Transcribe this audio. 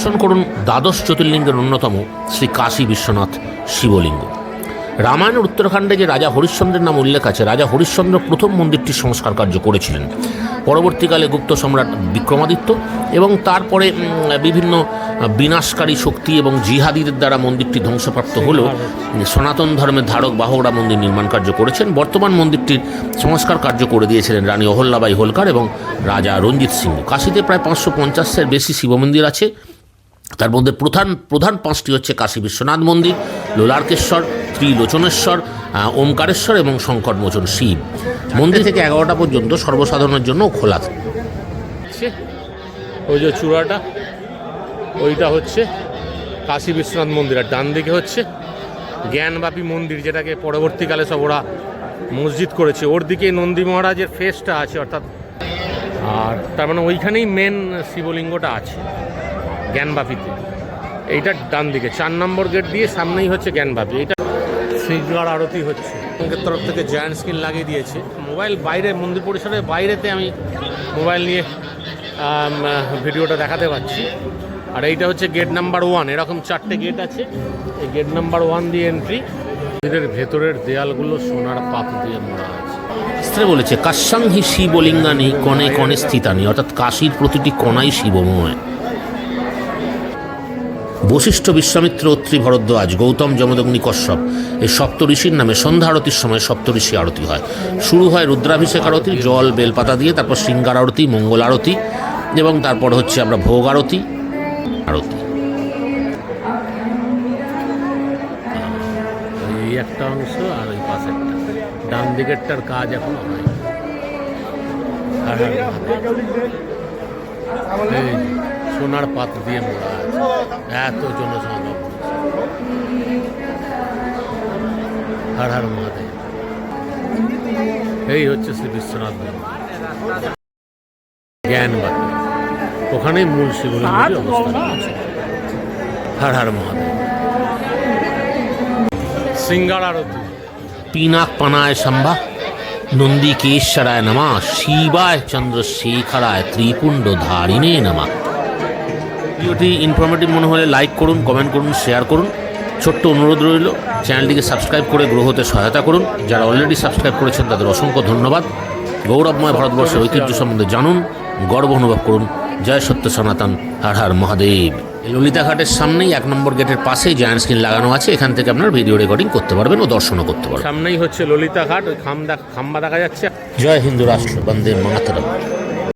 দর্শন করুন দ্বাদশ জ্যোতির্লিঙ্গের অন্যতম শ্রী কাশী বিশ্বনাথ শিবলিঙ্গ। রামায়ণের উত্তরাখণ্ডে যে রাজা হরিশ্চন্দ্রের নাম উল্লেখ আছে, রাজা হরিশ্চন্দ্র প্রথম মন্দিরটির সংস্কার কার্য করেছিলেন। পরবর্তীকালে গুপ্ত সম্রাট বিক্রমাদিত্য এবং তারপরে বিভিন্ন বিনাশকারী শক্তি এবং জিহাদিদের দ্বারা মন্দিরটি ধ্বংসপ্রাপ্ত হলেও সনাতন ধর্মের ধারক বাহকরা মন্দির নির্মাণ কার্য করেছেন। বর্তমান মন্দিরটির সংস্কার কার্য করে দিয়েছিলেন রানী অহল্যাবাই হোলকার এবং রাজা রঞ্জিত সিংহ। কাশীতে প্রায় 550-এর বেশি শিব মন্দির আছে। তার মধ্যে প্রধান পাঁচটি হচ্ছে কাশী বিশ্বনাথ মন্দির, লোলার্কেশ্বর, ত্রিলোচনেশ্বর, ওমকারেশ্বর এবং সংকটমোচন শিব। মন্দির থেকে 11টা পর্যন্ত সর্বসাধারণের জন্য খোলা থাকে। ওই যে চূড়াটা, ওইটা হচ্ছে কাশী বিশ্বনাথ মন্দির, আর ডান দিকে হচ্ছে জ্ঞানবাপী মন্দির, যেটাকে পরবর্তীকালে সব ওরা মসজিদ করেছে। ওর দিকে নন্দী মহারাজের ফেসটা আছে, অর্থাৎ আর তার মানে ওইখানেই মেন শিবলিঙ্গটা আছে জ্ঞানবাপীতে। এইটার ডান দিকে 4 নম্বর গেট দিয়ে সামনেই হচ্ছে জ্ঞানবাপী। এইটা শৃঙ্গার আরতি হচ্ছে, ব্যাংকের তরফ থেকে জায়ান্ট স্ক্রিন লাগিয়ে দিয়েছে। মোবাইল বাইরে, মন্দির পরিসরের বাইরেতে আমি মোবাইল নিয়ে ভিডিওটা দেখাতে পাচ্ছি। আর এইটা হচ্ছে গেট নাম্বার 1। এরকম 4টে গেট আছে। এই গেট নাম্বার 1 দিয়ে এন্ট্রি। মন্দিরের ভেতরের দেয়ালগুলো সোনার পাত দিয়ে মোড়া আছে। শাস্ত্রে বলেছে কাশ্যং হি শিবলিঙ্গানি কণে কণে স্থিতানি, অর্থাৎ কাশীর প্রতিটি কণাই শিবময়। বশিষ্ঠ, বিশ্বামিত্র, অত্রি, ভরদ্বাজ, গৌতম, যমদগ্নি, কশ্যপ এই সপ্ত ঋষির নামে সন্ধ্যা আরতির সময় সপ্তঋষি আরতি হয়। শুরু হয় রুদ্রাভিষেক আরতি, জল বেলপাতা দিয়ে, তারপর শৃঙ্গার আরতি, মঙ্গল আরতি এবং তারপর হচ্ছে আমরা ভোগ আরতি। এই একটা অংশ আর ওই পাশেরটা, ডান দিকেরটার কাজ এখন হয়। সোনার পাত্র দিয়ে মোড়া আছে, এত জনসমাগম। হর হর মহাদেব। এই হচ্ছে শ্রী বিশ্বনাথ মন্দির, জ্ঞানবাপী। ওখানেই মূল শিবলিঙ্গের অবস্থান আছে। হর হর মহাদেব। শৃঙ্গার আরতি। পিনাক পানায় সম্ভা নন্দিকেশ্বরায় নমা, শিবায় চন্দ্রশেখরায় ত্রিপুণ্ড ধারিণে নমা। ভিডিওটি ইনফরমেটিভ মনে হলে লাইক করুন, কমেন্ট করুন, শেয়ার করুন। ছোট্ট অনুরোধ রইল, চ্যানেলটিকে সাবস্ক্রাইব করে গ্রহতে সহায়তা করুন। যারা অলরেডি সাবস্ক্রাইব করেছেন তাদের অসংখ্য ধন্যবাদ। গৌরবময় ভারতবর্ষের ঐতিহ্য সম্বন্ধে জানুন, গর্ব অনুভব করুন। জয় সত্য সনাতন, হর হর মহাদেব। ললিতাঘাটের সামনেই 1 নম্বর গেটের পাশেই জায়ান্ট স্ক্রিন লাগানো আছে। এখান থেকে আপনার ভিডিও রেকর্ডিং করতে পারবেন ও দর্শনও করতে পারবেন। সামনেই হচ্ছে ললিতাঘাট, ওই খাম্বা দেখা যাচ্ছে। জয় হিন্দু রাষ্ট্র, বন্দে মাতরম।